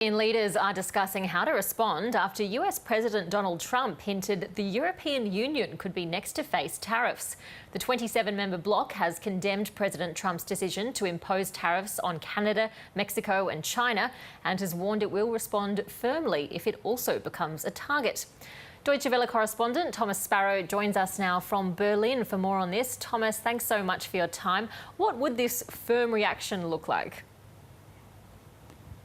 European leaders are discussing how to respond after US President Donald Trump hinted the European Union could be next to face tariffs. The 27-member bloc has condemned President Trump's decision to impose tariffs on Canada, Mexico and China and has warned it will respond firmly if it also becomes a target. Deutsche Welle correspondent Thomas Sparrow joins us now from Berlin for more on this. Thomas, thanks so much for your time. What would this firm reaction look like?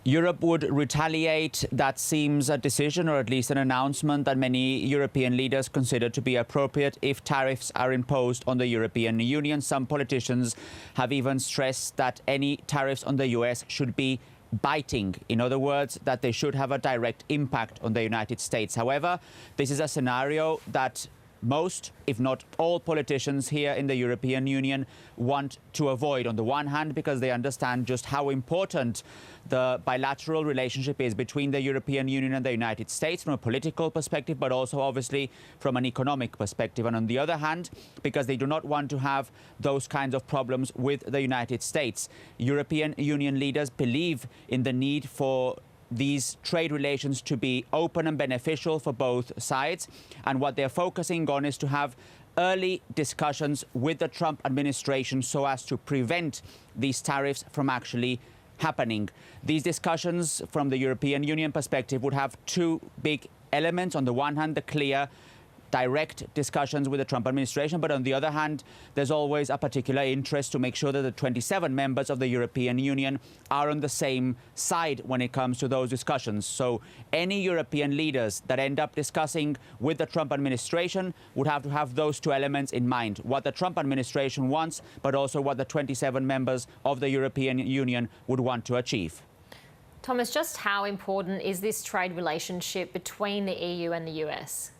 Europe would retaliate. That seems a decision, or at least an announcement, that many European leaders consider to be appropriate if tariffs are imposed on the European Union. Some politicians have even stressed that any tariffs on the US should be biting. In other words, that they should have a direct impact on the United States. However, this is a scenario that most, if not all, politicians here in the European Union want to avoid. On the one hand, because they understand just how important the bilateral relationship is between the European Union and the United States from a political perspective, but also obviously from an economic perspective. And on the other hand, because they do not want to have those kinds of problems with the United States. European Union leaders believe in the need for these trade relations to be open and beneficial for both sides. And what they're focusing on is to have early discussions with the Trump administration so as to prevent these tariffs from actually happening. These discussions from the European Union perspective would have two big elements. On the one hand, the clear direct discussions with the Trump administration, but on the other hand, there's always a particular interest to make sure that the 27 members of the European Union are on the same side when it comes to those discussions. So any European leaders that end up discussing with the Trump administration would have to have those two elements in mind: what the Trump administration wants, but also what the 27 members of the European Union would want to achieve. Thomas, just how important is this trade relationship between the EU and the US?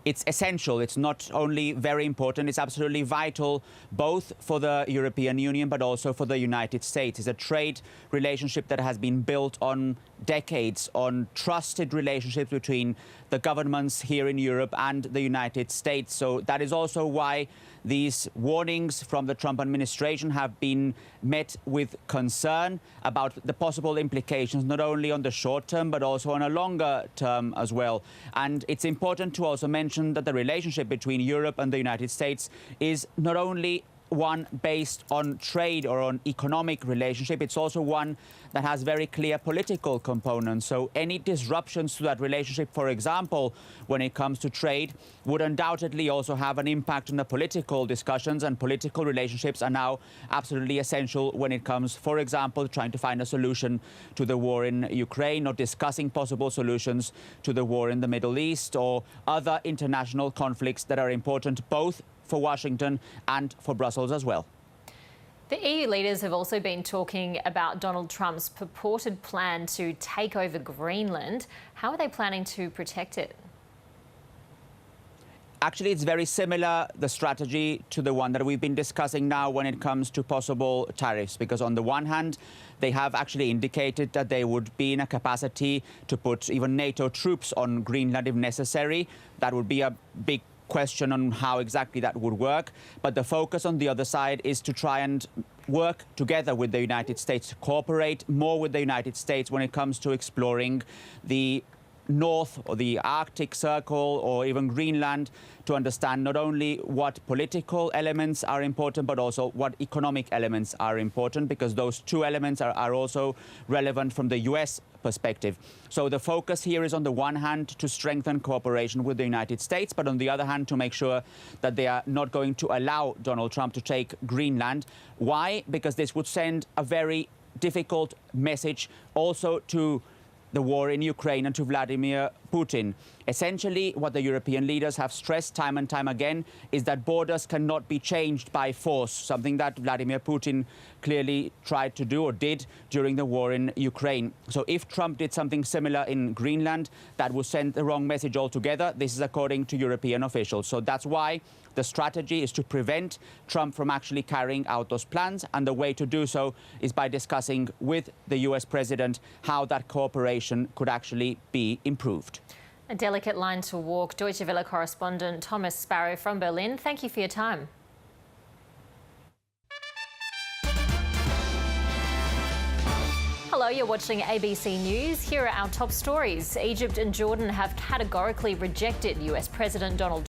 It's essential. It's not only very important, it's absolutely vital, both for the European Union but also for the United States. It's a trade relationship that has been built on decades, on trusted relationships between the governments here in Europe and the United States. So that is also why these warnings from the Trump administration have been met with concern about the possible implications, not only on the short term, but also on a longer term as well. And it's important to also mention that the relationship between Europe and the United States is not only one based on trade or on economic relationship, it's also one that has very clear political components. So any disruptions to that relationship, for example, when it comes to trade, would undoubtedly also have an impact on the political discussions, and political relationships are now absolutely essential when it comes, for example, trying to find a solution to the war in Ukraine, or discussing possible solutions to the war in the Middle East, or other international conflicts that are important both for Washington and for Brussels as well. The EU leaders have also been talking about Donald Trump's purported plan to take over Greenland. How are they planning to protect it? Actually, it's very similar, the strategy, to the one that we've been discussing now when it comes to possible tariffs, because on the one hand, they have actually indicated that they would be in a capacity to put even NATO troops on Greenland if necessary. That would be a big question on how exactly that would work. But the focus on the other side is to try and work together with the United States, to cooperate more with the United States when it comes to exploring the North or the Arctic Circle or even Greenland, to understand not only what political elements are important, but also what economic elements are important, because those two elements are also relevant from the US perspective. So the focus here is on the one hand to strengthen cooperation with the United States, but on the other hand to make sure that they are not going to allow Donald Trump to take Greenland. Why? Because this would send a very difficult message also to the war in Ukraine and to Vladimir Putin. Essentially, what the European leaders have stressed time and time again is that borders cannot be changed by force, something that Vladimir Putin clearly tried to do or did during the war in Ukraine. So if Trump did something similar in Greenland, that would send the wrong message altogether. This is according to European officials. So that's why the strategy is to prevent Trump from actually carrying out those plans. And the way to do so is by discussing with the US president how that cooperation could actually be improved. A delicate line to walk. Deutsche Welle correspondent Thomas Sparrow from Berlin, thank you for your time. Hello, you're watching ABC News. Here are our top stories. Egypt and Jordan have categorically rejected US President Donald